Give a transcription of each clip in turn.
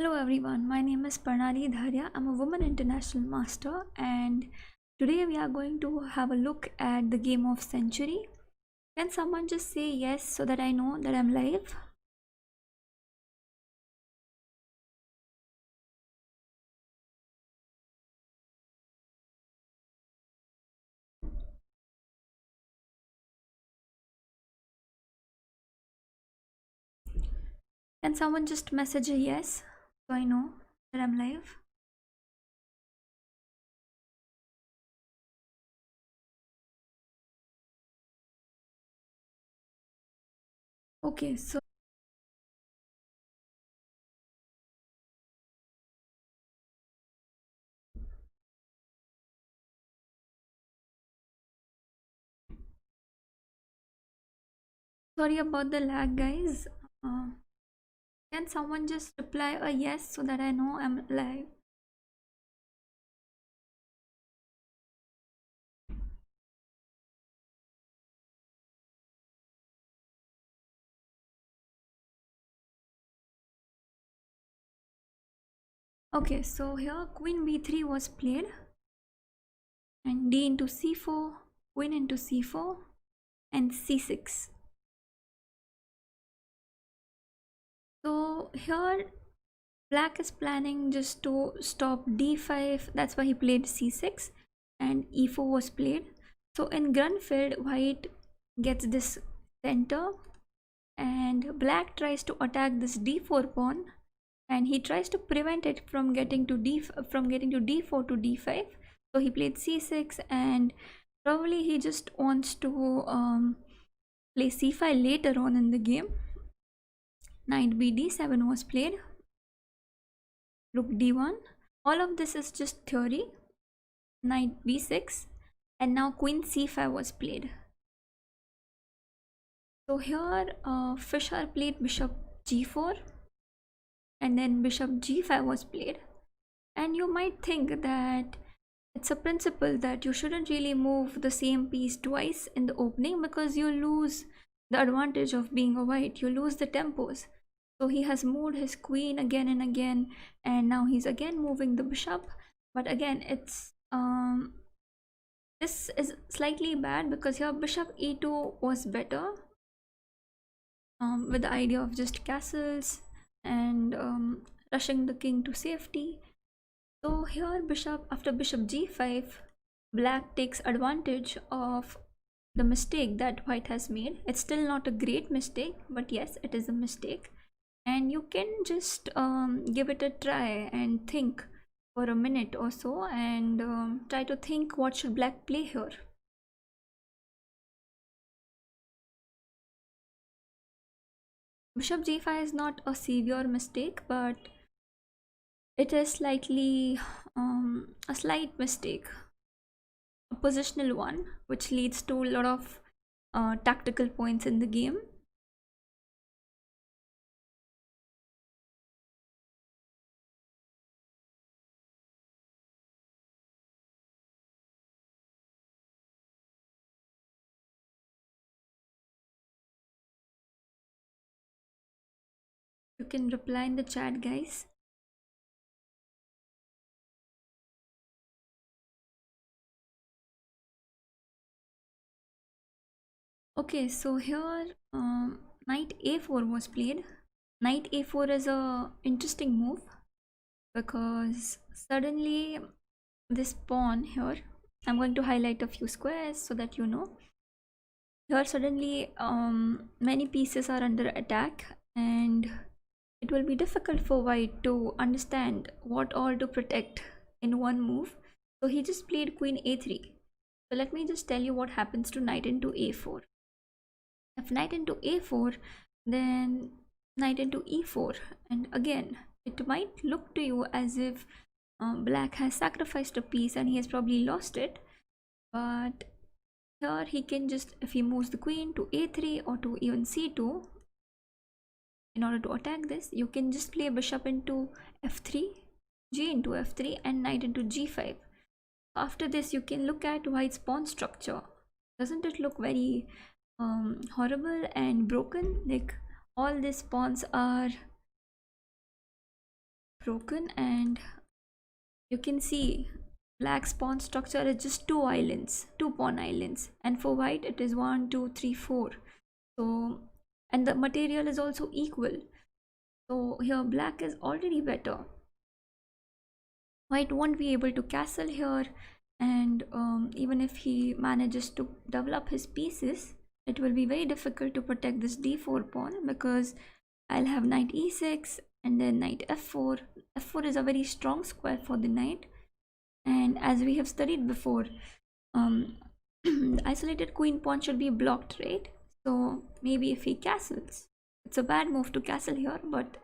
Hello everyone, my name is Parnali Dharia. I'm a woman international master, and today we are going to have a look at the game of century. Can someone just say yes so that I know that I'm live? Can someone just message a yes so I know that I'm live? Okay, so sorry about the lag, guys. Uh, can someone just reply a yes so that I know I'm live? Okay, so here queen b3 was played, and d into c4, queen into c4, and c6. So here black is planning just to stop d5, that's why he played c6, and e4 was played. So in Grunfeld, white gets this center, and black tries to attack this d4 pawn, and he tries to prevent it from getting to d4 to d5. So he played c6, and probably he just wants to play c5 later on in the game. Knight b d7 was played, rook d1. All of this is just theory. Knight b6, and now queen c5 was played. So here Fischer played bishop g4, and then bishop g5 was played. And you might think that it's a principle that you shouldn't really move the same piece twice in the opening, because you lose the advantage of being a white, you lose the tempos. So he has moved his queen again and again, and now he's again moving the bishop. But again, it's this is slightly bad because here bishop e2 was better, with the idea of just castles and rushing the king to safety. So here bishop, after bishop g5, black takes advantage of the mistake that white has made. It's still not a great mistake, but yes, it is a mistake. And you can just give it a try and think for a minute or so, and try to think what should black play here. Bishop g5 is not a severe mistake, but it is slightly a slight mistake, a positional one, which leads to a lot of tactical points in the game. You can reply in the chat, guys. Okay, so here knight a4 was played. Knight a4 is a interesting move because suddenly this pawn here, I'm going to highlight a few squares so that you know. Here suddenly many pieces are under attack, and it will be difficult for white to understand what all to protect in one move. So he just played queen a3. So let me just tell you what happens to knight into a4. If knight into a4, then knight into e4, and again it might look to you as if black has sacrificed a piece and he has probably lost it. But here he can just, if he moves the queen to a3 or to even c2, in order to attack this, you can just play bishop into f3, g into f3, and knight into g5. After this, you can look at white's pawn structure. Doesn't it look very horrible and broken? Like all these pawns are broken, and you can see black's pawn structure is just two islands, two pawn islands, and for white it is one, two, three, four. So, and the material is also equal. So here black is already better. White won't be able to castle here, and even if he manages to develop his pieces, it will be very difficult to protect this d4 pawn, because I'll have knight e6 and then knight f4. F4 is a very strong square for the knight, and as we have studied before, the isolated queen pawn should be blocked, right? So maybe if he castles, it's a bad move to castle here, but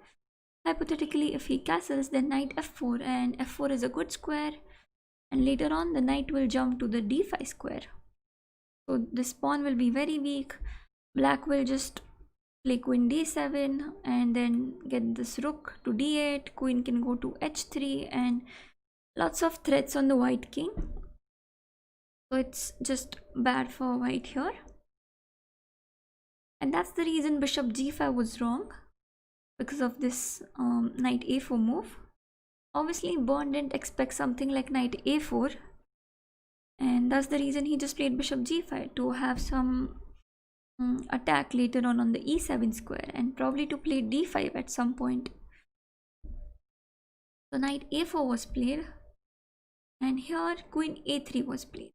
hypothetically if he castles, then knight f4, and f4 is a good square, and later on the knight will jump to the d5 square. So this pawn will be very weak. Black will just play queen d7 and then get this rook to d8. Queen can go to h3, and lots of threats on the white king. So it's just bad for white here, and that's the reason bishop g5 was wrong, because of this knight a4 move. Obviously Bond didn't expect something like knight a4, and that's the reason he just played bishop g5 to have some attack later on the e7 square, and probably to play d5 at some point. So knight a4 was played, and here queen a3 was played,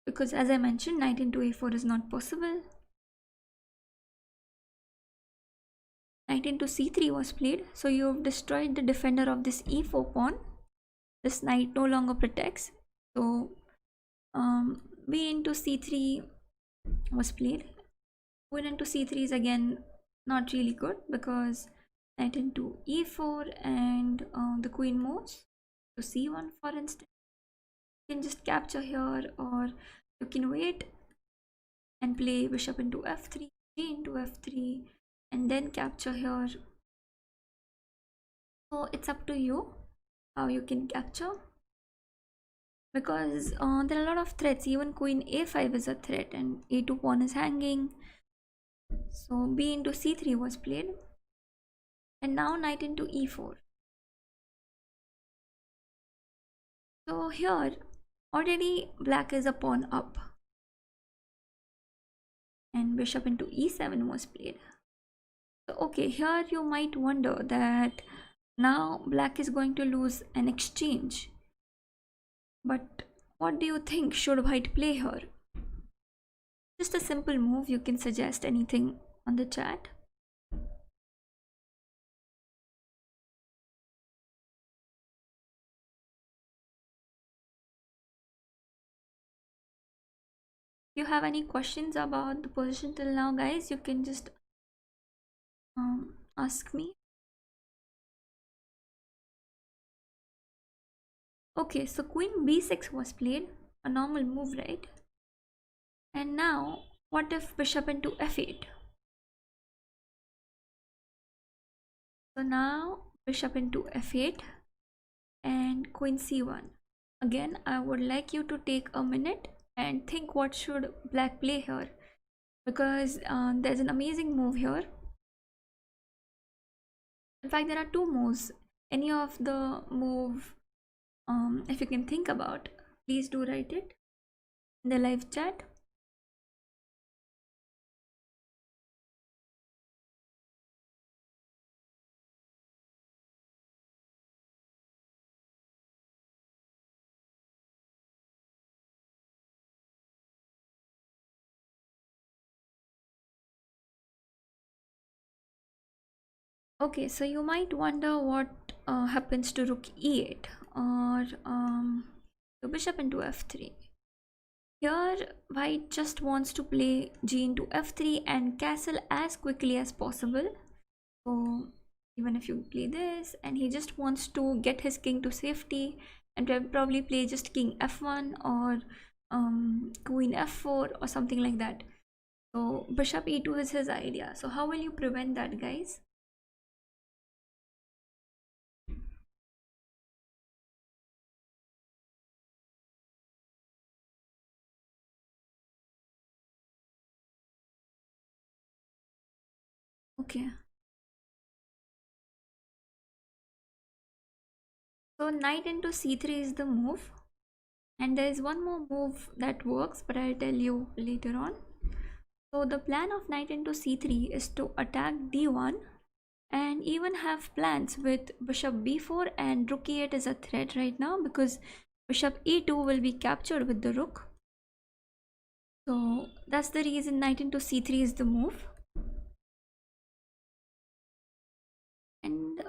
because as I mentioned, knight into a4 is not possible. Knight into c3 was played, so you have destroyed the defender of this e4 pawn. This knight no longer protects. So b into c3 was played. Queen into c3 is again not really good, because knight into e4 and the queen moves to c1, for instance. You can just capture here, or you can wait and play bishop into f3, g into f3, and then capture here. So it's up to you how you can capture, because there are a lot of threats. Even queen a5 is a threat, and a2 pawn is hanging. So b into c3 was played, and now knight into e4. So here already black is a pawn up, and bishop into e7 was played. So okay, here you might wonder that now black is going to lose an exchange, but what do you think should white play here? Just a simple move. You can suggest anything on the chat. If you have any questions about the position till now, guys, you can just ask me. Okay, so queen b6 was played, a normal move, right? And now what if bishop into f8? So now bishop into f8 and queen c1. Again, I would like you to take a minute and think what should black play here, because there's an amazing move here. In fact, there are two moves. Any of the move, if you can think about, please do write it in the live chat. Okay, so you might wonder what happens to rook e8, or the bishop into f3. Here white just wants to play g into f3 and castle as quickly as possible. So even if you play this, and he just wants to get his king to safety, and probably play just king f1 or queen f4 or something like that. So bishop e2 is his idea. So how will you prevent that, guys? Okay. So knight into c3 is the move, and there is one more move that works, but I'll tell you later on. So the plan of knight into c3 is to attack d1 and even have plans with bishop b4, and rook e8 is a threat right now because bishop e2 will be captured with the rook. So that's the reason knight into c3 is the move. And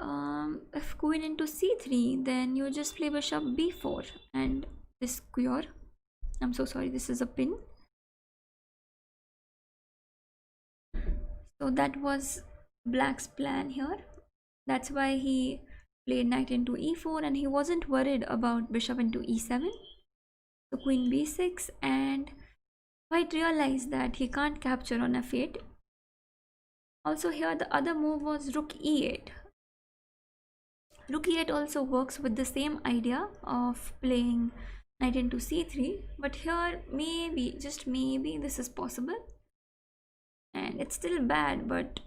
if queen into c3, then you just play bishop b4 and this square. I'm so sorry, this is a pin. So that was black's plan here. That's why he played knight into e4, and he wasn't worried about bishop into e7. So queen b6, and white realized that he can't capture on f8. Also here the other move was rook e8. Rook e8 also works with the same idea of playing knight into c3, but here maybe, just maybe, this is possible. And it's still bad, but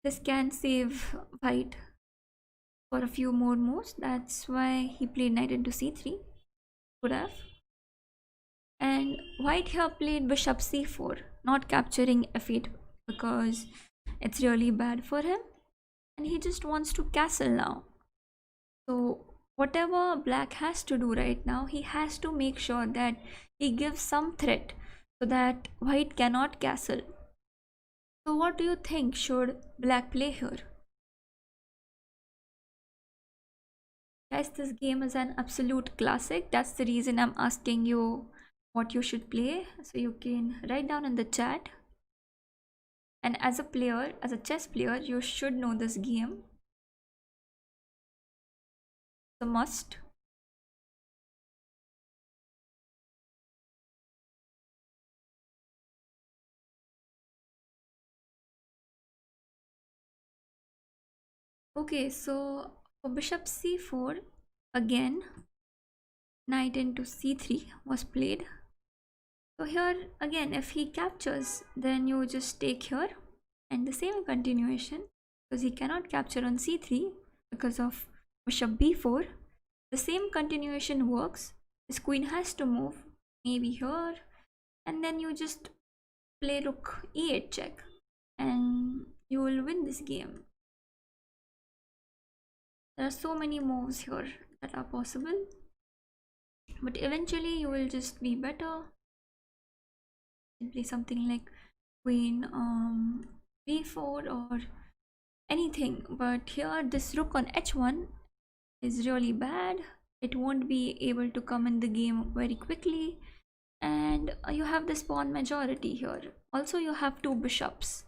this can save white for a few more moves. That's why he played knight into c3. Could have. And white here played bishop c4, not capturing f8 because it's really bad for him. And he just wants to castle now. So whatever black has to do right now, he has to make sure that he gives some threat so that white cannot castle. So what do you think should black play here? Guys, this game is an absolute classic. That's the reason I'm asking you what you should play. So you can write down in the chat. And as a player, as a chess player, you should know this game. It's a must. Okay, so for bishop c4, again, knight into c3 was played. So here again, if he captures, then you just take here, and the same continuation, because he cannot capture on c3 because of bishop b4. The same continuation works. His queen has to move, maybe here, and then you just play rook e8 check, and you will win this game. There are so many moves here that are possible, but eventually you will just be better. You can play something like queen b4 or anything, but here this rook on h1 is really bad. It won't be able to come in the game very quickly, and you have this pawn majority here. Also you have two bishops.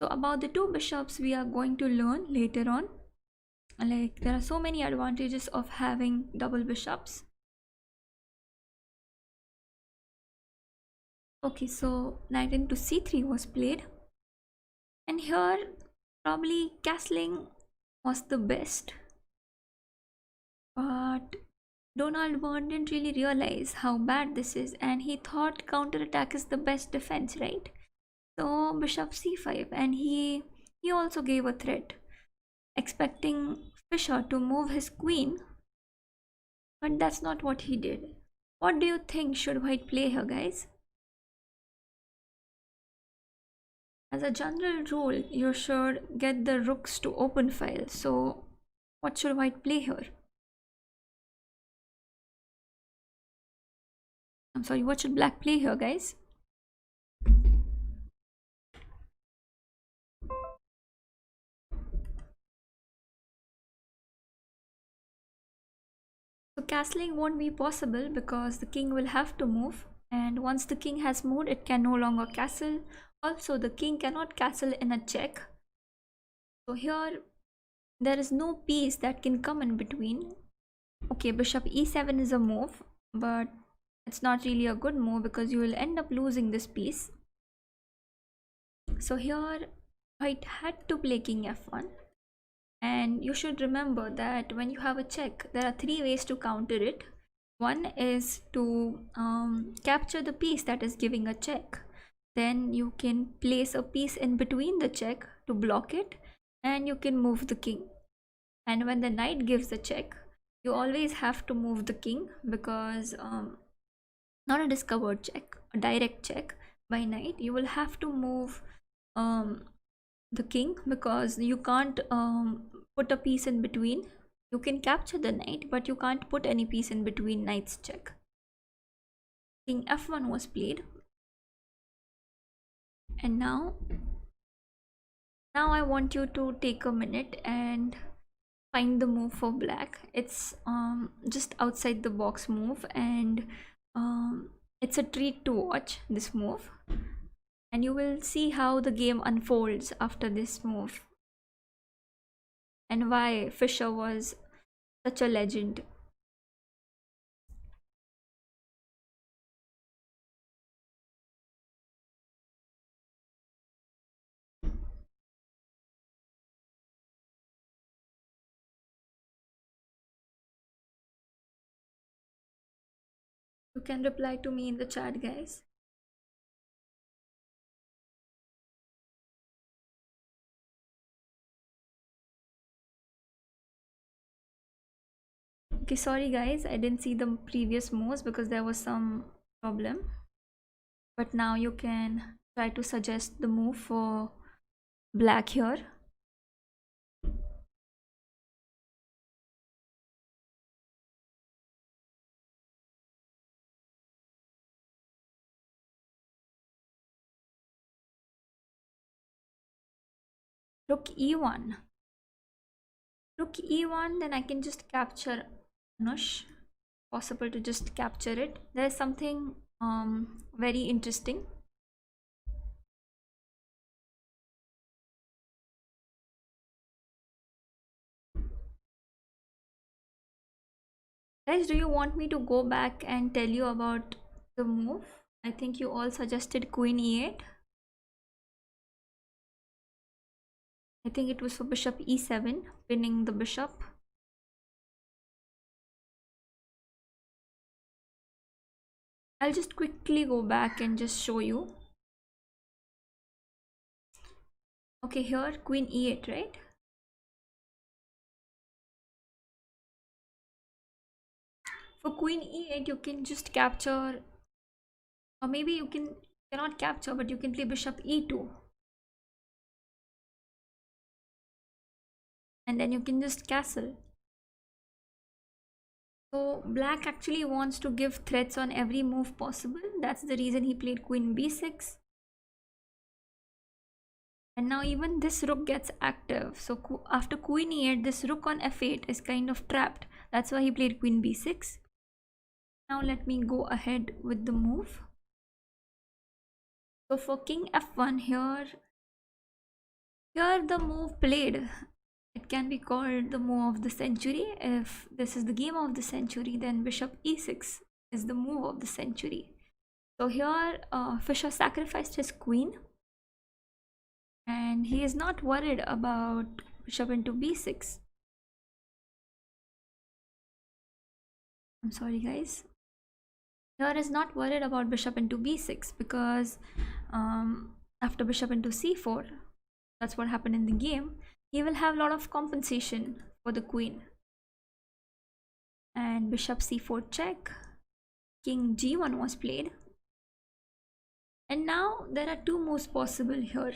So about the two bishops we are going to learn later on. Like, there are so many advantages of having double bishops. Okay, so knight into c3 was played, and here probably castling was the best, but Donald Byrne didn't really realize how bad this is, and he thought counterattack is the best defense, right? So bishop c5, and he also gave a threat, expecting Fischer to move his queen, but that's not what he did. What do you think should white play here, guys? As a general rule, you should get the rooks to open file. So what should white play here? I'm sorry, what should black play here, guys? So castling won't be possible because the king will have to move, and once the king has moved, it can no longer castle. Also, the king cannot castle in a check. So here there is no piece that can come in between. Okay, bishop e7 is a move, but it's not really a good move because you will end up losing this piece. So here white had to play king f1, and you should remember that when you have a check, there are three ways to counter it. One is to capture the piece that is giving a check. Then you can place a piece in between the check to block it, and you can move the king. And when the knight gives the check, You always have to move the king because not a discovered check, a direct check by knight. You will have to move um, the king because you can't put a piece in between. You can capture the knight, but you can't put any piece in between knight's check. King f1 was played, and now I want you to take a minute and find the move for black. It's just outside the box move, and it's a treat to watch this move, and you will see how the game unfolds after this move and why Fischer was such a legend. You can reply to me in the chat, guys. Okay, sorry guys, I didn't see the previous moves because there was some problem. But now you can try to suggest the move for black here. Rook e1. Rook e1, then I can just capture Anush. Possible to just capture it. There's something very interesting. Guys, do you want me to go back and tell you about the move? I think you all suggested queen e8. I think it was for bishop e7, pinning the bishop. I'll just quickly go back and just show you. Okay, here queen e8, right? For queen e8, you can just capture, or maybe you cannot capture, but you can play bishop e2. And then you can just castle. So black actually wants to give threats on every move possible. That's the reason he played queen b6. And now even this rook gets active. So after queen e8, this rook on f8 is kind of trapped. That's why he played queen b6. Now let me go ahead with the move. So for king f1, here the move played, it can be called the move of the century. If this is the game of the century, then bishop e6 is the move of the century. So here Fischer sacrificed his queen, and he is not worried about bishop into b6. I'm sorry guys. Here is not worried about bishop into b6 because after bishop into c4, that's what happened in the game, he will have a lot of compensation for the queen. And bishop c4 check, king g1 was played. And now there are two moves possible here.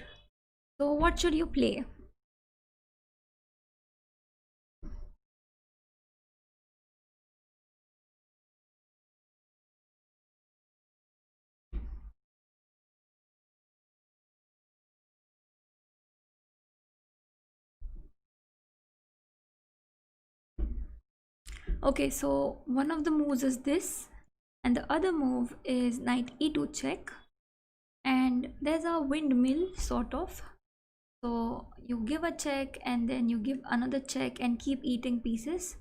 So what should you play? Okay, so one of the moves is this, and the other move is knight e2 check, and there's a windmill sort of. So you give a check and then you give another check and keep eating pieces.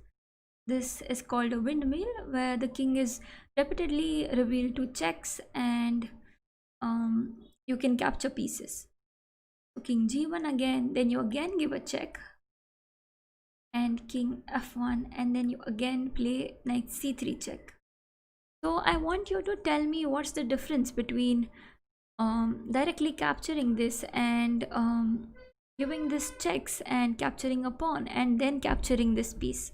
This is called a windmill, where the king is repeatedly revealed to checks, and you can capture pieces. So king g1 again, then you again give a check, and king f1, and then you again play knight c3 check. So I want you to tell me what's the difference between directly capturing this and giving this checks and capturing a pawn and then capturing this piece.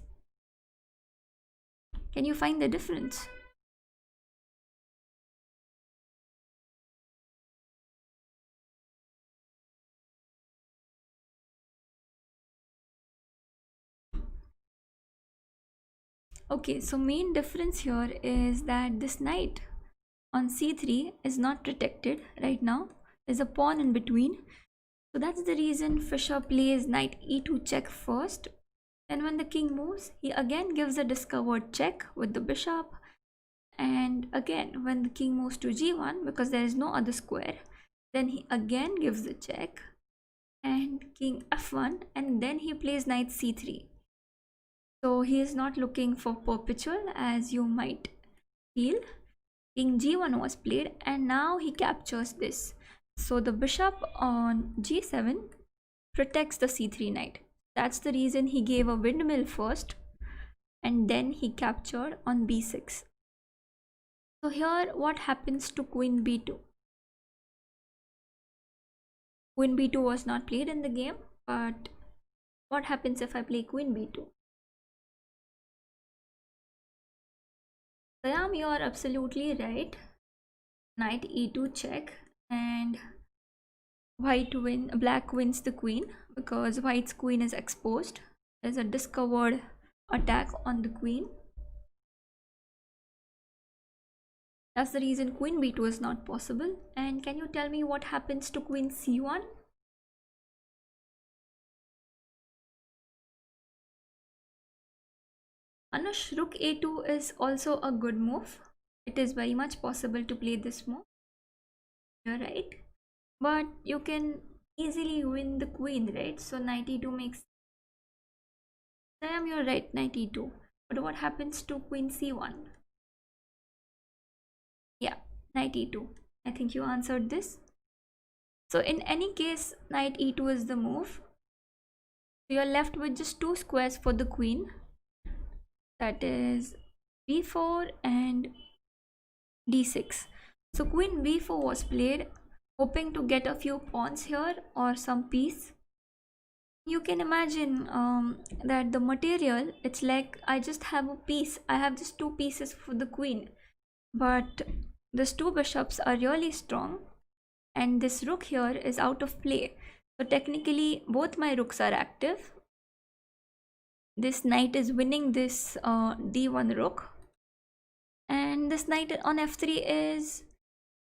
Can you find the difference? Okay, so main difference here is that this knight on c3 is not protected right now. There's a pawn in between. So that's the reason Fischer plays knight e2 check first. Then when the king moves, he again gives a discovered check with the bishop. And again, when the king moves to g1, because there is no other square, then he again gives the check. And king f1, and then he plays knight c3. So he is not looking for perpetual, as you might feel. King g1 was played, and now he captures this. So the bishop on g7 protects the c3 knight. That's the reason he gave a windmill first, and then he captured on b6. So here what happens to queen b2? Queen b2 was not played in the game, but what happens if I play queen b2? Sayam, you are absolutely right. Knight e2 check, and black wins the queen because white's queen is exposed. There's a discovered attack on the queen. That's the reason queen b2 is not possible. And can you tell me what happens to queen c1? Anush, rook a2 is also a good move. It is very much possible to play this move. You're right. But you can easily win the queen, right? So knight e2 makes... Sam, you're right, knight e2. But what happens to queen c1? Yeah, knight e2. I think you answered this. So in any case, knight e2 is the move. So you're left with just two squares for the queen. That is b4 and d6. So queen b4 was played, hoping to get a few pawns here or some piece. You can imagine that the material, it's like I just have a piece. I have just two pieces for the queen. But these two bishops are really strong, and this rook here is out of play. So technically both my rooks are active. This knight is winning this d1 rook, and this knight on f3 is,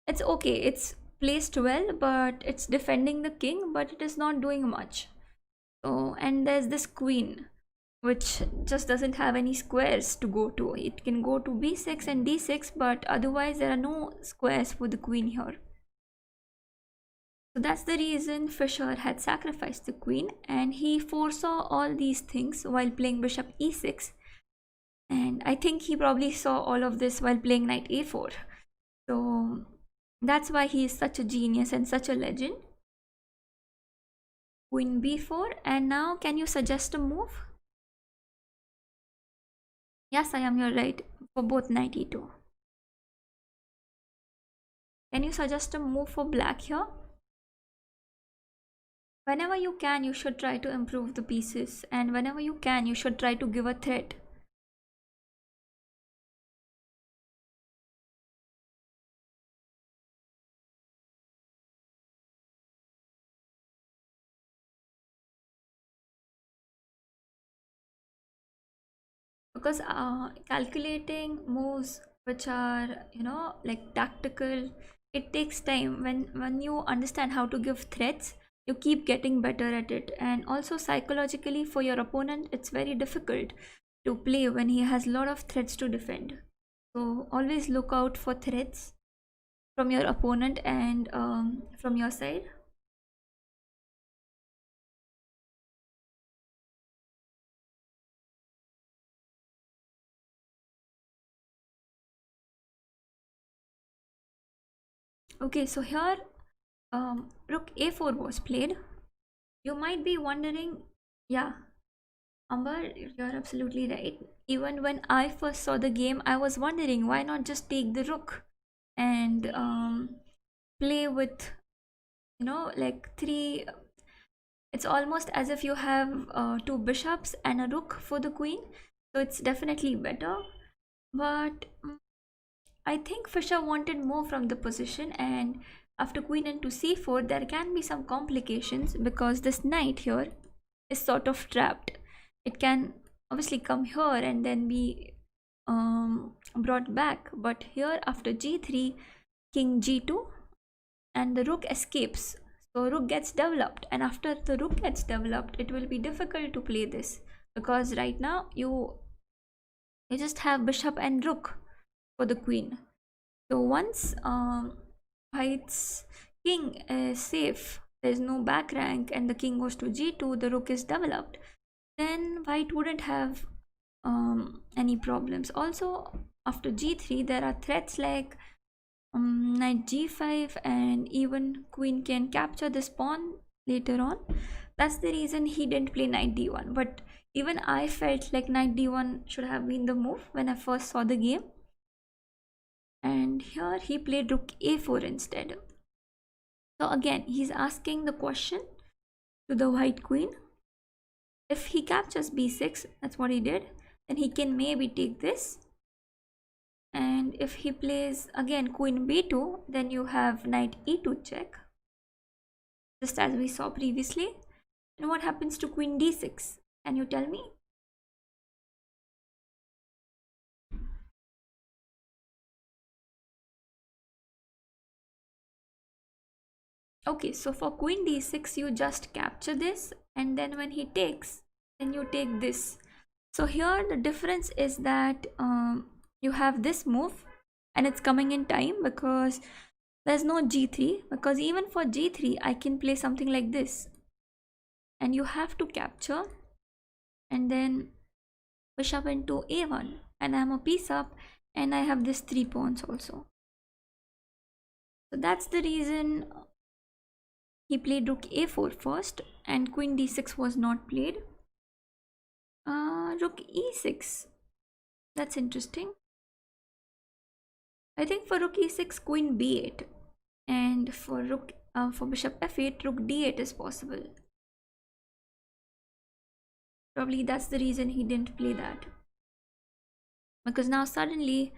it's okay, it's placed well, but it's defending the king, but it is not doing much. So, and there's this queen which just doesn't have any squares to go to. It can go to b6 and d6, but otherwise there are no squares for the queen here. So that's the reason Fischer had sacrificed the queen, and he foresaw all these things while playing bishop e6. And I think he probably saw all of this while playing knight a4. So that's why he is such a genius and such a legend. Queen b4, and now can you suggest a move? Yes, I am, you're right, for both knight e2. Can you suggest a move for black here? Whenever you can, you should try to improve the pieces, and whenever you can, you should try to give a threat. Because calculating moves which are, like tactical, it takes time. When you understand how to give threats, you keep getting better at it. And also psychologically for your opponent, it's very difficult to play when he has a lot of threats to defend. So always look out for threats from your opponent and from your side. Okay, so here rook a4 was played. You might be wondering, yeah, Amber, you're absolutely right. Even when I first saw the game, I was wondering why not just take the rook and play with, like three. It's almost as if you have two bishops and a rook for the queen. So it's definitely better. But I think Fischer wanted more from the position, and after queen into c4 there can be some complications because this knight here is sort of trapped. It can obviously come here and then be brought back, but here after g3, king g2, and the rook escapes. So rook gets developed, and after the rook gets developed, it will be difficult to play this because right now you just have bishop and rook for the queen. So once white's king is safe, there's no back rank, and the king goes to g2, the rook is developed, then white wouldn't have any problems. Also, after g3, there are threats like knight g5, and even queen can capture this pawn later on. That's the reason he didn't play knight d1. But even I felt like knight d1 should have been the move when I first saw the game. And here he played rook a4 instead. So again, he's asking the question to the white queen. If he captures b6, that's what he did, then he can maybe take this. And if he plays again queen b2, then you have knight e2 check, just as we saw previously. And what happens to queen d6? Can you tell me? Okay, so for queen d6, you just capture this, and then when he takes, then you take this. So here the difference is that you have this move, and it's coming in time because there's no g3, because even for g3 I can play something like this, and you have to capture, and then bishop into a1, and I'm a piece up, and I have this 3 pawns also. So that's the reason he played rook a4 first, and queen d6 was not played. Rook e6, that's interesting. I think for rook e6, queen b8, and for bishop f8, rook d8 is possible. Probably that's the reason he didn't play that, because now suddenly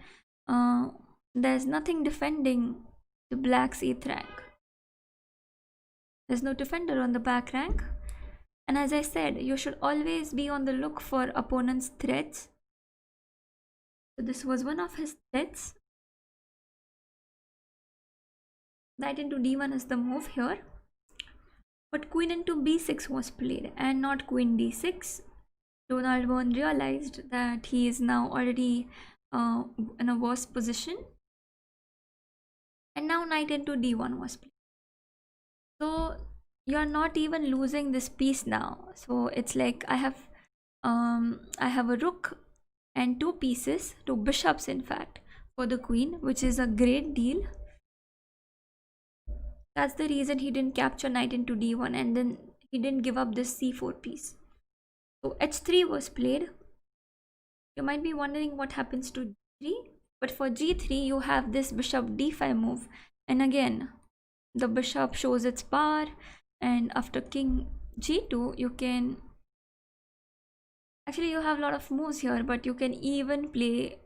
there's nothing defending the black's 8th rank. There's no defender on the back rank, and as I said, you should always be on the look for opponent's threats. So this was one of his threats. Knight into d1 is the move here, but queen into b6 was played and not queen d6. Donald Byrne realized that he is now already in a worse position, and now knight into d1 was played. So you're not even losing this piece now. So it's like I have a rook and 2 pieces, 2 bishops in fact, for the queen, which is a great deal. That's the reason he didn't capture knight into d1, and then he didn't give up this c4 piece. So h3 was played. You might be wondering what happens to g3, but for g3 you have this bishop d5 move, and again the bishop shows its power, and after king g2 you can actually, you have a lot of moves here, but you can even play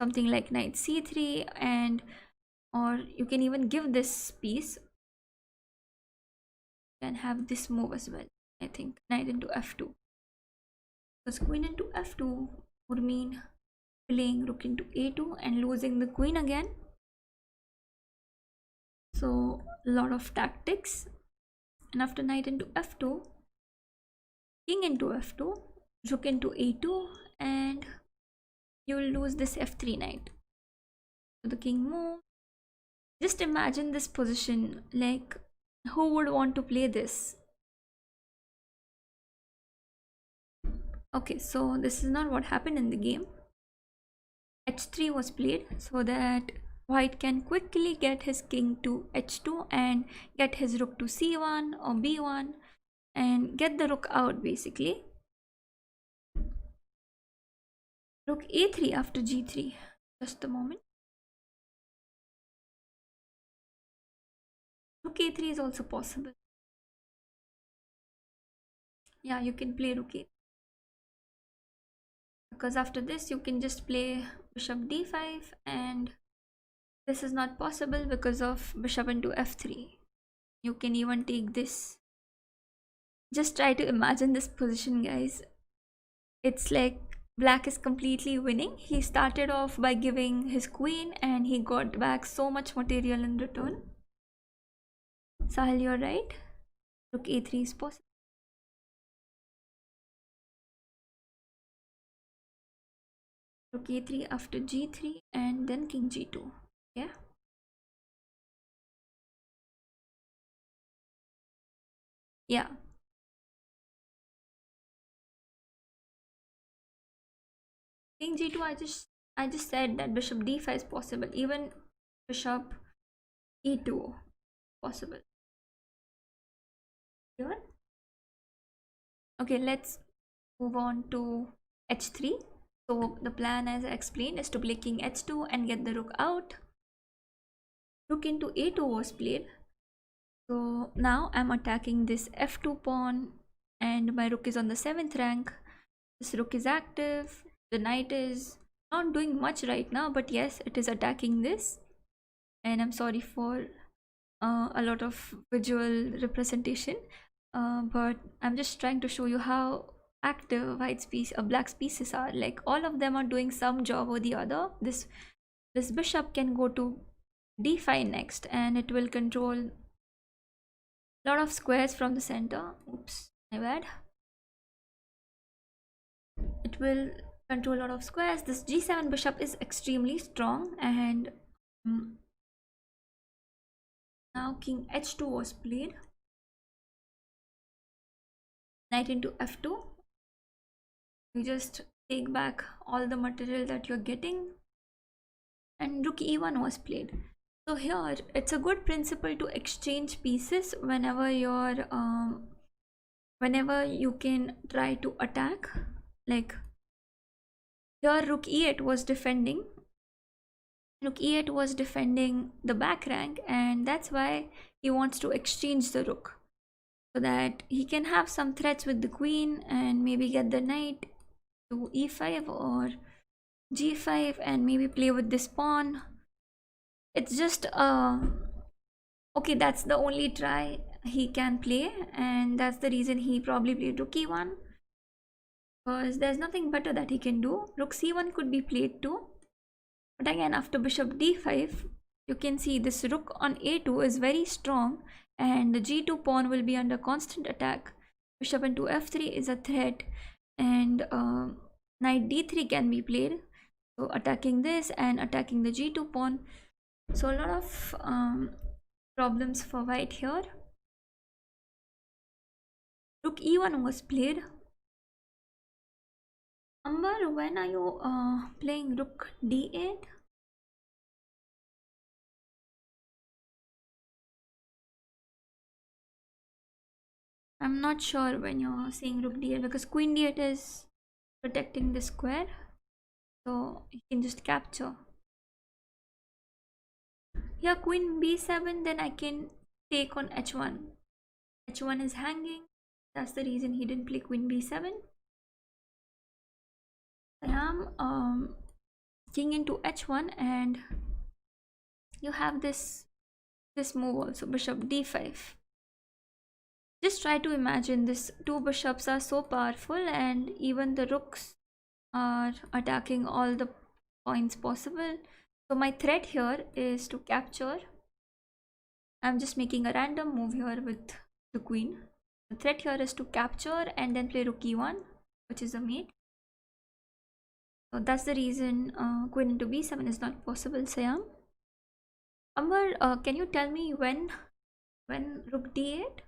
something like knight c3, and or you can even give this piece. You can have this move as well. I think knight into f2, because queen into f2 would mean playing rook into a2 and losing the queen again. So a lot of tactics. And after knight into f2, king into f2, rook into a2, and you will lose this f3 knight. So the king moves. Just imagine this position, like who would want to play this? Okay, so this is not what happened in the game. h3 was played so that white can quickly get his king to h2 and get his rook to c1 or b1 and get the rook out basically. Rook a3 after g3. Just a moment. Rook a3 is also possible. Yeah, you can play rook a3. because after this you can just play bishop d5, and this is not possible because of bishop into f3. You can even take this. Just try to imagine this position, guys. It's like black is completely winning. He started off by giving his queen and he got back so much material in return. Sahil, you're right. Rook a3 is possible. Rook a3 after g3 and then king g2. Yeah. Yeah. King g2, I just said that bishop d5 is possible. Even bishop e2 possible. Here. Okay, let's move on to h3. So the plan, as I explained, is to play king h2 and get the rook out. Rook into a2 was played. So now I'm attacking this f2 pawn and my rook is on the 7th rank. This rook is active. The knight is not doing much right now, but yes, it is attacking this. And I'm sorry for a lot of visual representation, but I'm just trying to show you how active black pieces are. Like all of them are doing some job or the other. This bishop can go to d5 next, and it will control a lot of squares from the center. Oops, my bad. It will control a lot of squares. This g7 bishop is extremely strong, and now king h2 was played. Knight into f2. You just take back all the material that you're getting, and rook e1 was played. So here it's a good principle to exchange pieces whenever you can try to attack. Like here rook e8 was defending. Rook e8 was defending the back rank, and that's why he wants to exchange the rook, so that he can have some threats with the queen and maybe get the knight to e5 or g5 and maybe play with this pawn. It's just okay, that's the only try he can play, and that's the reason he probably played rook e1, because there's nothing better that he can do. Rook c1 could be played too, but again after bishop d5 you can see this rook on a2 is very strong, and the g2 pawn will be under constant attack. Bishop into f3 is a threat, and knight d3 can be played, so attacking this and attacking the g2 pawn. So a lot of problems for white here. Rook e1 was played. Amber, when are you playing rook d8? I'm not sure when you're saying rook d8, because queen d8 is protecting the square, so you can just capture. Yeah, queen b7, then I can take on h1. h1 is hanging. That's the reason he didn't play queen b7. I am king into h1, and you have this move also, bishop d5. Just try to imagine this two bishops are so powerful, and even the rooks are attacking all the points possible. So my threat here is to capture. I'm just making a random move here with the queen. The threat here is to capture and then play rook e1, which is a mate. So that's the reason queen into b7 is not possible, Sayam. Amber, can you tell me when rook d8?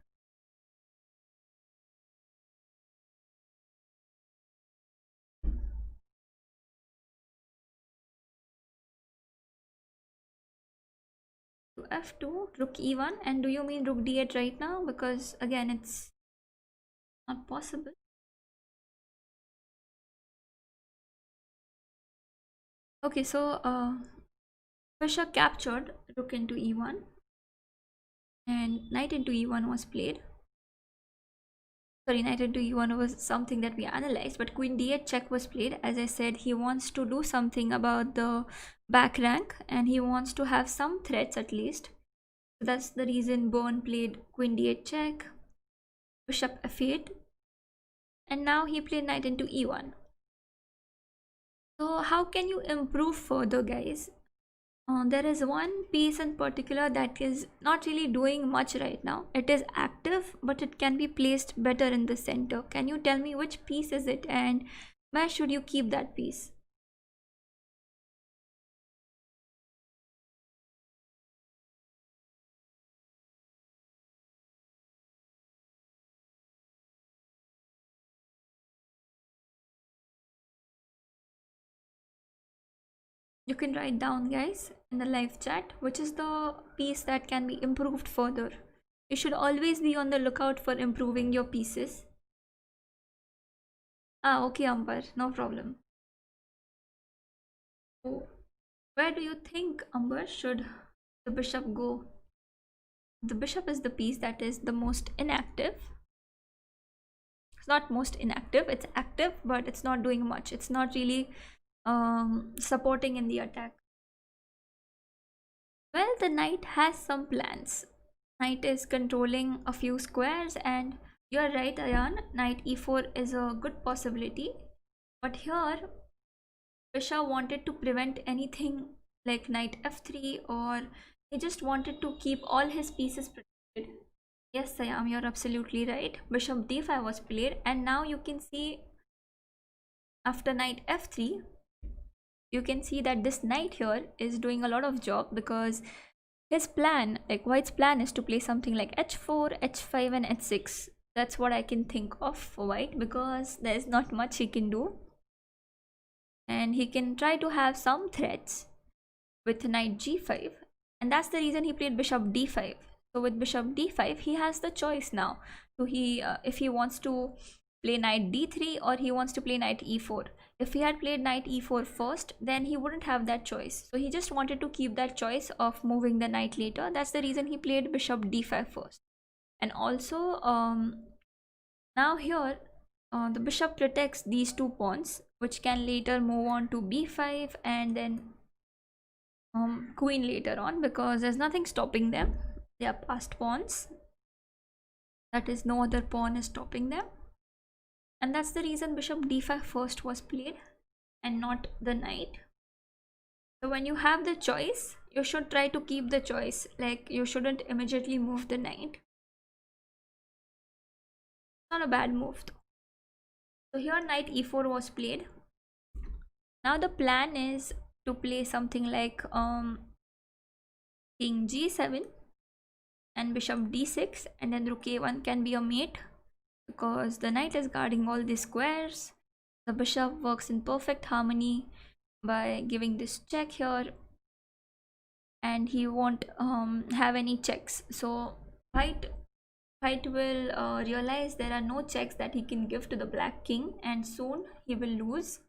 To f2, rook e1, and do you mean rook d8 right now? Because again, it's not possible. Okay, so Fischer captured rook into e1, and knight into e1 was played. Sorry, knight into e1 was something that we analyzed, but queen d8 check was played. As I said, he wants to do something about the back rank, and he wants to have some threats at least. So that's the reason Byrne played queen d8 check, bishop f8, and now he played knight into e1. So how can you improve further, guys? There is one piece in particular that is not really doing much right now. It is active, but it can be placed better in the center. Can you tell me which piece is it, and where should you keep that piece? You can write down, guys, in the live chat, which is the piece that can be improved further. You should always be on the lookout for improving your pieces. Ah, okay, Amber, no problem. So, where do you think, Amber, should the bishop go? The bishop is the piece that is the most inactive. It's not most inactive, it's active, but it's not doing much. It's not really supporting in the attack. Well, the knight has some plans. Knight is controlling a few squares, and you're right, Ayan, knight e4 is a good possibility. But here, Fischer wanted to prevent anything like knight f3, or he just wanted to keep all his pieces protected. Yes, Sayam, you're absolutely right. Bishop d5 was played, and now you can see after knight f3, you can see that this knight here is doing a lot of job, because his plan, like white's plan, is to play something like h4, h5, and h6. That's what I can think of for white, because there's not much he can do. And he can try to have some threats with knight g5. And that's the reason he played bishop d5. So with bishop d5, he has the choice now. So if he wants to play knight d3, or he wants to play knight e4. If he had played knight e4 first, then he wouldn't have that choice. So he just wanted to keep that choice of moving the knight later. That's the reason he played bishop d5 first. And also, now here, the bishop protects these two pawns, which can later move on to b5 and then queen later on, because there's nothing stopping them. They are passed pawns. That is, no other pawn is stopping them. And that's the reason bishop d5 first was played and not the knight. So when you have the choice, you should try to keep the choice. Like, you shouldn't immediately move the knight. Not a bad move though. So here knight e4 was played. Now the plan is to play something like king g7 and bishop d6, and then rook a1 can be a mate, because the knight is guarding all these squares. The bishop works in perfect harmony by giving this check here, and he won't have any checks. So white will realize there are no checks that he can give to the black king, and soon he will lose.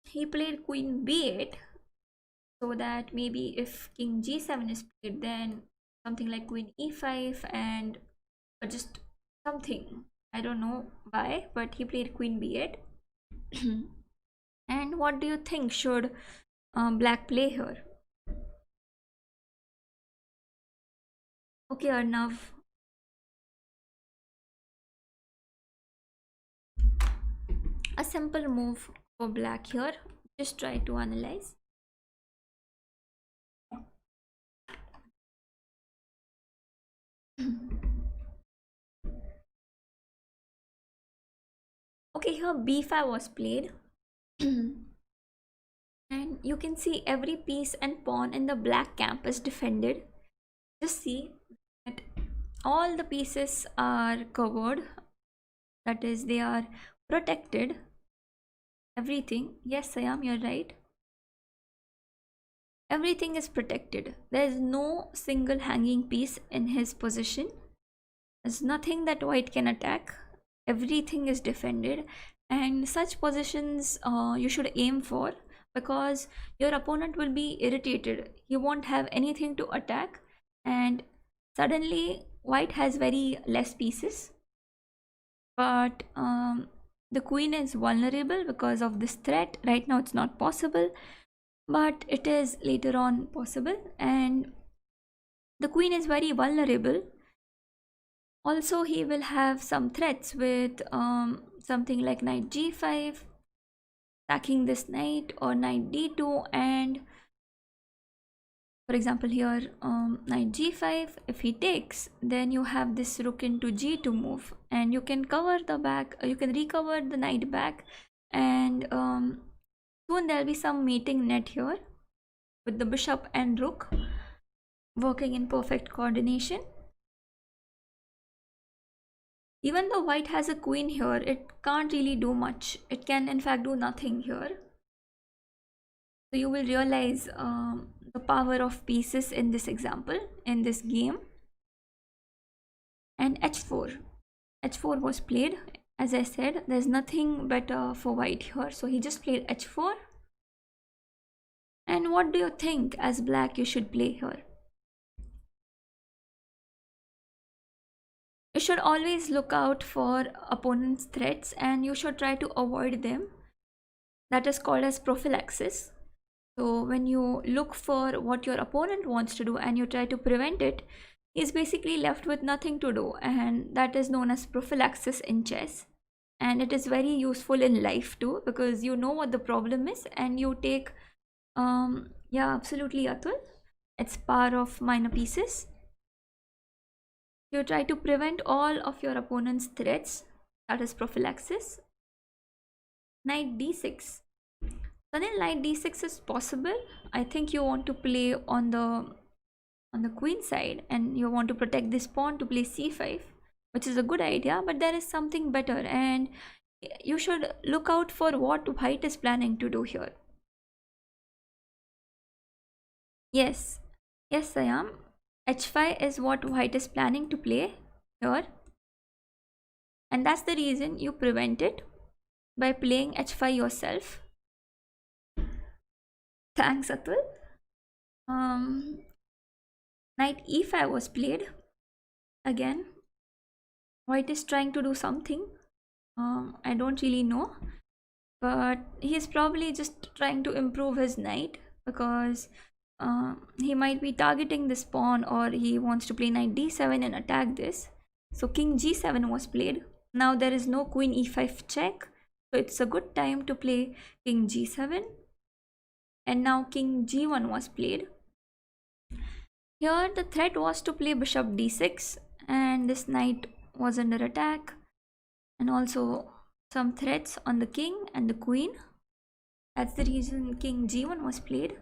He played queen b8, so that maybe if king g7 is played, then something like queen e5 and just something, I don't know why, but he played queen b8. And what do you think should black play here? Okay, Arnav. A simple move for black here. Just try to analyze. Okay, here b5 was played. And you can see every piece and pawn in the black camp is defended. Just see that all the pieces are covered. That is, they are protected. Everything. Yes, Sayam, you're right. Everything is protected. There is no single hanging piece in his position. There's nothing that white can attack. Everything is defended, and such positions you should aim for, because your opponent will be irritated. He won't have anything to attack, and suddenly white has very less pieces, but the queen is vulnerable because of this threat. Right now it's not possible, but it is later on possible, and the queen is very vulnerable. Also, he will have some threats with something like knight g5, attacking this knight, or knight d2, and for example here knight g5, if he takes, then you have this rook into g2 move, and you can cover the back, you can recover the knight back, and soon there'll be some mating net here with the bishop and rook working in perfect coordination. Even though white has a queen here, it can't really do much. It can in fact do nothing here. So you will realize the power of pieces in this example, in this game. And h4 was played. As I said, there's nothing better for white here, so he just played h4. And what do you think as black you should play here? You should always look out for opponent's threats, and you should try to avoid them. That is called as prophylaxis. So when you look for what your opponent wants to do and you try to prevent it, he's basically left with nothing to do, and that is known as prophylaxis in chess. And it is very useful in life too, because you know what the problem is and you take yeah, absolutely, Atul, it's power of minor pieces. You try to prevent all of your opponent's threats, that is prophylaxis. Knight d6. Sudden knight d6 is possible. I think you want to play on the queen side, and you want to protect this pawn to play c5, which is a good idea, but there is something better, and you should look out for what white is planning to do here. Yes, I am. h5 is what white is planning to play here, and that's the reason you prevent it by playing h5 yourself. Thanks, Atul. Knight e5 was played. Again, white is trying to do something. I don't really know, but he's probably just trying to improve his knight, because he might be targeting this pawn, or he wants to play knight d7 and attack this. So king g7 was played. Now there is no queen e5 check, so it's a good time to play king g7. And now king g1 was played. Here the threat was to play bishop d6, and this knight was under attack, and also some threats on the king and the queen. That's the reason king g1 was played.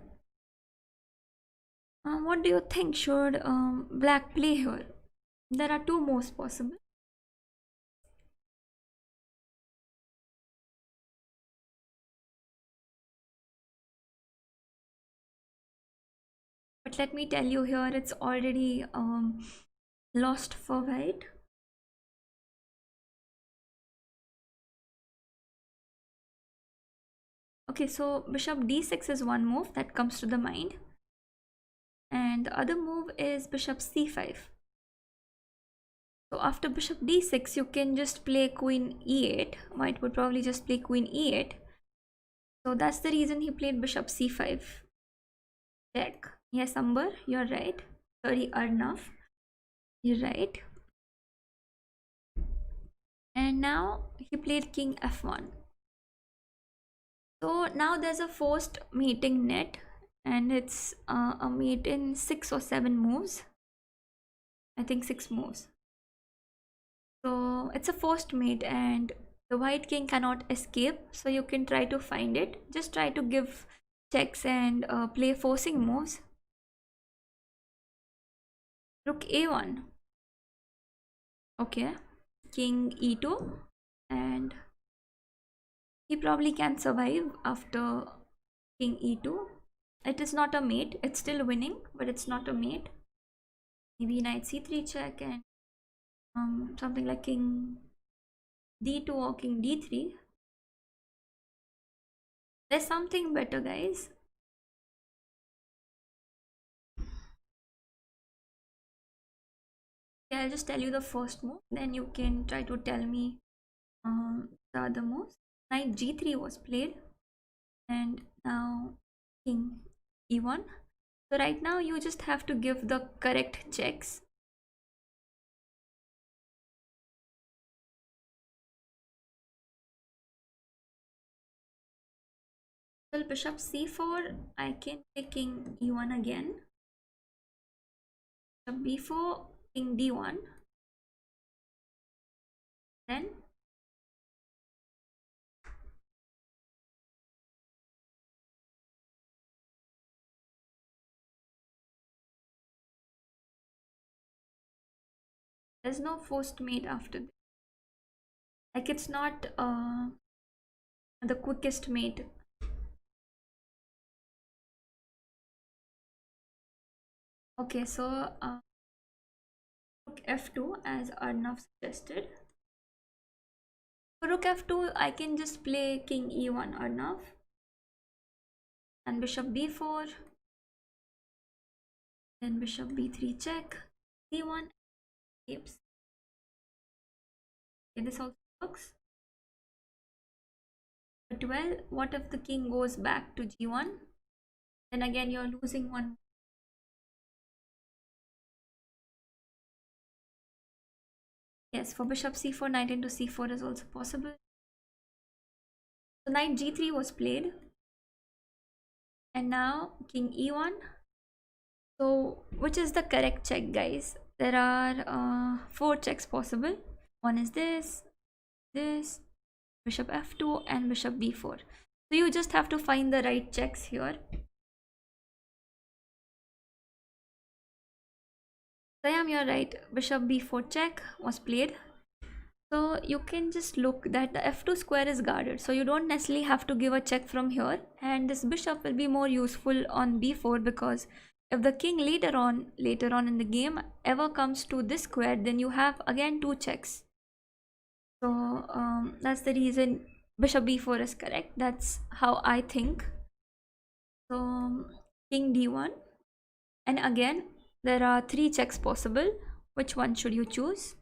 What do you think should black play here? There are two moves possible. But let me tell you here, it's already lost for white. Okay, so bishop d6 is one move that comes to the mind. And the other move is bishop c5. So after bishop d6, you can just play queen e8. White would probably just play queen e8. So that's the reason he played bishop c5. Check. Yes, Amber, you're right. Sorry, Arnav, you're right. And now he played king f1. So now there's a forced mating net, and it's a mate in 6 or 7 moves. I think 6 moves. So it's a forced mate, and the white king cannot escape, so you can try to find it. Just try to give checks and play forcing moves. Rook a1. Okay, king e2, and he probably can survive after king e2. It is not a mate, it's still winning, but it's not a mate. Maybe knight c3 check, and something like king d2 or king d3. There's something better, guys. I'll just tell you the first move, then you can try to tell me the other moves. Knight g3 was played, and now king e1. So right now you just have to give the correct checks. Well, bishop c4, I can take king e1 again. Bishop b4, king d1. Then there's no forced mate after this. Like, it's not the quickest mate. Okay, so rook f2 as Arnav suggested. For rook f2, I can just play king e1 Arnav, and bishop b4, then bishop b3 check, c1, escapes. Okay, this also works. But well, what if the king goes back to g1? Then again you're losing one. Yes, for bishop c4, knight into c4 is also possible. So knight g3 was played, and now king e1. So which is the correct check, guys? There are 4 checks possible. One is this, bishop f2, and bishop b4. So you just have to find the right checks here. So you're right, bishop b4 check was played. So you can just look that the f2 square is guarded, so you don't necessarily have to give a check from here, and this bishop will be more useful on b4, because if the king later on in the game ever comes to this square, then you have again 2 checks. So that's the reason bishop b4 is correct. That's how I think. So king d1, and again there are 3 checks possible. Which one should you choose?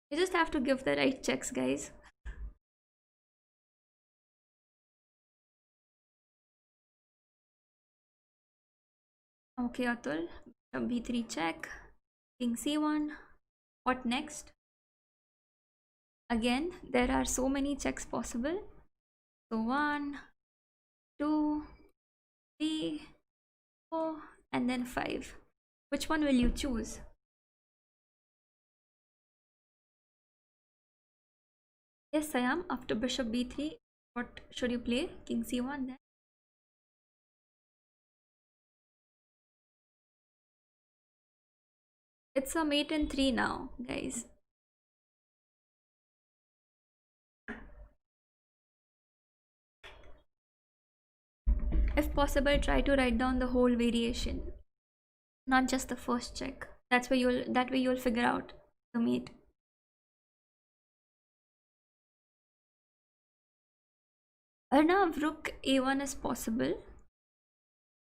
You just have to give the right checks, guys. Okay, Atul, b3 check, king c1. What next? Again, there are so many checks possible. So 1, 2, 3, 4, and then 5. Which one will you choose? Yes, I am. After bishop b3, what should you play? King c1 then? It's a mate in 3 now, guys. If possible, try to write down the whole variation, not just the first check. That way you'll figure out the mate. Arnav, rook a1 is possible,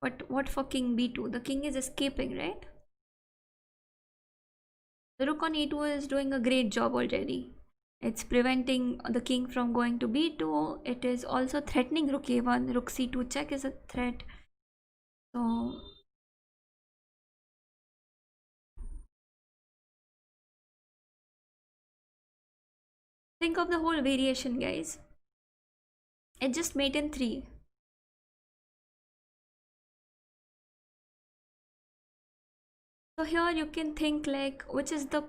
but what for king b2? The king is escaping, right? The rook on e2 is doing a great job already. It's preventing the king from going to b2. It is also threatening rook a1. Rook c2 check is a threat. So think of the whole variation, guys. It just mate in 3. So here you can think like which is the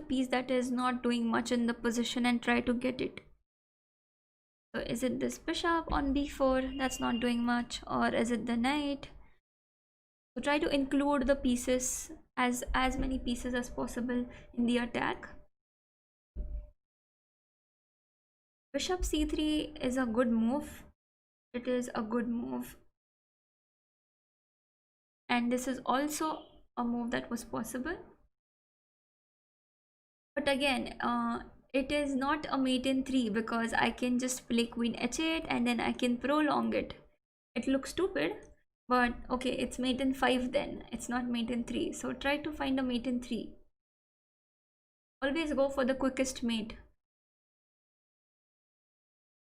piece that is not doing much in the position, and try to get it. So is it this bishop on b4 that's not doing much, or is it the knight? So try to include the pieces, as many pieces as possible in the attack. Bishop c3 is a good move. It is a good move, and this is also a move that was possible. But again, it is not a mate in 3, because I can just play queen h8 and then I can prolong it. It looks stupid, But okay, it's mate in 5 then. It's not mate in 3. So try to find a mate in 3. Always go for the quickest mate.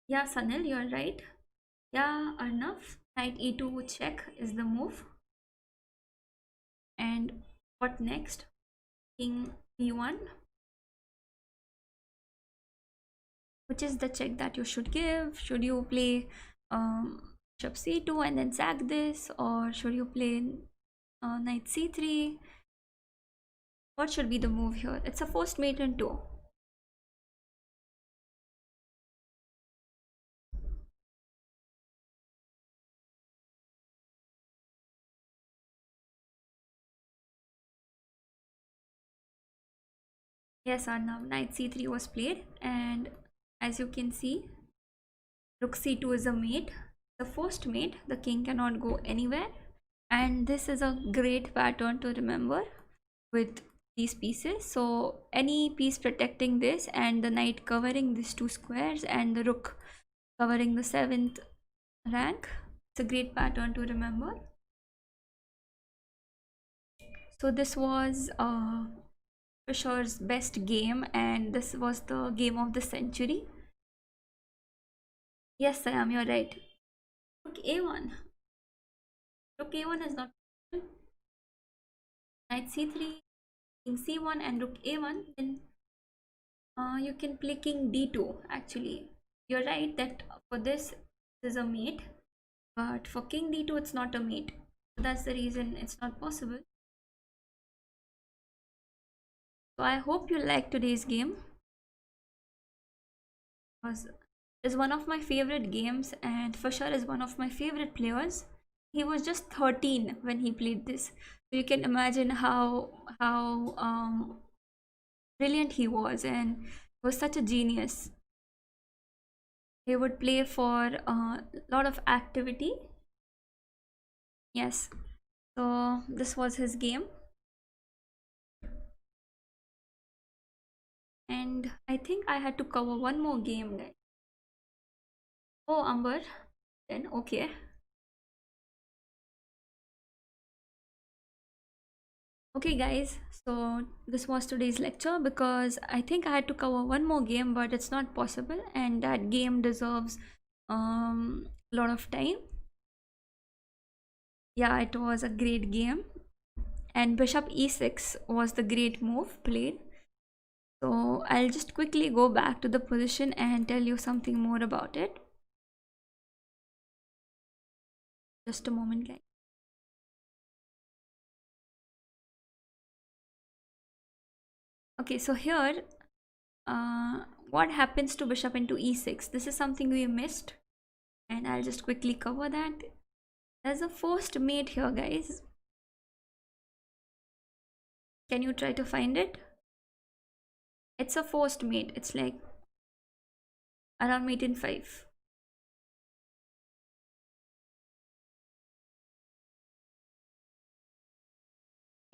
Yeah, Sanil, you're right. Yeah, enough. Knight e2 check is the move. And what next? King b1, which is the check that you should give. Should you play bishop c2 and then sack this, or should you play knight c3? What should be the move here? It's a forced mate in 2. Yes, Arnav, knight c3 was played, and as you can see, rook c2 is a mate. The forced mate, the king cannot go anywhere, and this is a great pattern to remember with these pieces. So any piece protecting this, and the knight covering these two squares, and the rook covering the 7th rank, it's a great pattern to remember. So this was Fischer's best game, and this was the game of the century. Yes, Sam, you're right. Rook a1. Rook a1 is not knight c3, king c1, and rook a1. Then you can play king d2. Actually, you're right that for this is a mate, but for king d2 it's not a mate. So that's the reason it's not possible. So I hope you like today's game, because it's one of my favorite games, and Fischer is one of my favorite players. He was just 13 when he played this, so you can imagine how brilliant he was, and was such a genius. He would play for a lot of activity. Yes, so this was his game, and I think I had to cover one more game, guys. Oh, Amber, then okay. Okay guys, so this was today's lecture, because I think I had to cover one more game, but it's not possible, and that game deserves a lot of time. Yeah, it was a great game, and bishop e6 was the great move played. So I'll just quickly go back to the position and tell you something more about it. Just a moment, guys. Okay, so here what happens to bishop into e6? This is something we missed, and I'll just quickly cover that. There's a forced mate here, guys. Can you try to find it? It's a forced mate. It's like around mate in 5.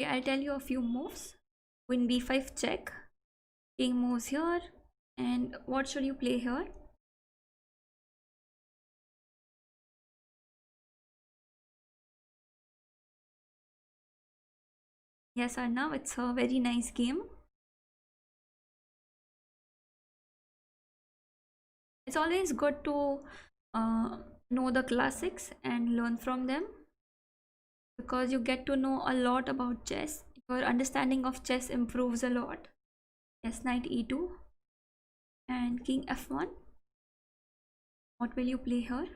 Okay, I'll tell you a few moves. Queen b5 check. King moves here. And what should you play here? Yes, Arnav, it's a very nice game. It's always good to know the classics and learn from them, because you get to know a lot about chess. Your understanding of chess improves a lot. Yes, knight e2 and king f1. What will you play here?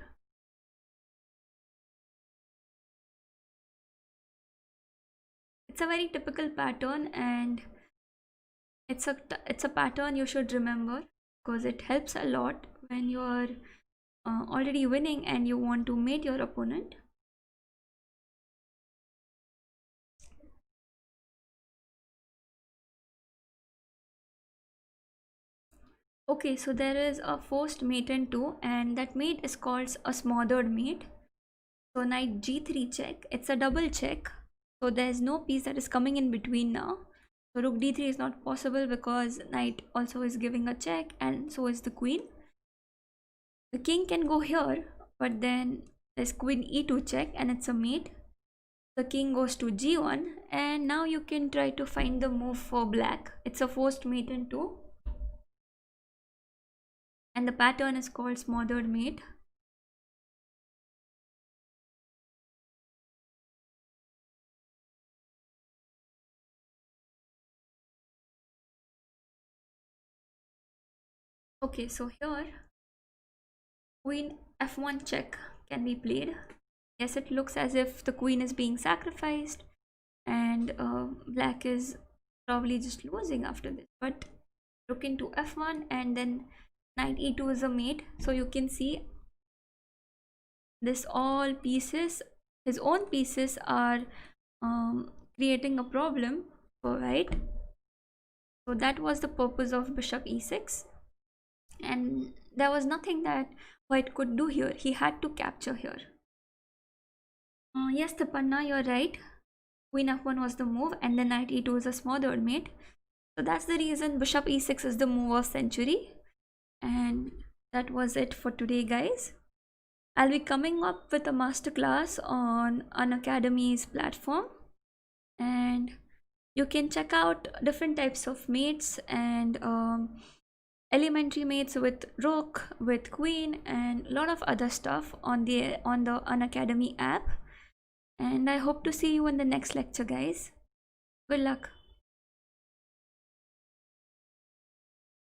It's a very typical pattern, and it's a pattern you should remember, because it helps a lot when you're already winning and you want to mate your opponent. Okay, so there is a forced mate in 2, and that mate is called a smothered mate. So knight g3 check, it's a double check, so there's no piece that is coming in between now. So rook d3 is not possible, because knight also is giving a check, and so is the queen. The king can go here, but then There's queen e2 check and it's a mate. The king goes to g1, and now you can try to find the move for black. It's a forced mate in 2, and the pattern is called smothered mate. Okay, so here queen f1 check can be played. Yes, it looks as if the queen is being sacrificed, and black is probably just losing after this. But rook into f1, and then knight e2 is a mate. So you can see this all pieces, his own pieces, are creating a problem for white. So that was the purpose of bishop e6, and there was nothing that white could do here. He had to capture here. Yes, Tapanna, you're right. Queen f1 was the move, and then knight e2 is a smothered mate. So that's the reason bishop e6 is the move of century. And that was it for today, guys. I'll be coming up with a masterclass on Unacademy's platform, and you can check out different types of mates and elementary mates with rook, with queen, and a lot of other stuff on the Unacademy app. And I hope to see you in the next lecture, guys. Good luck.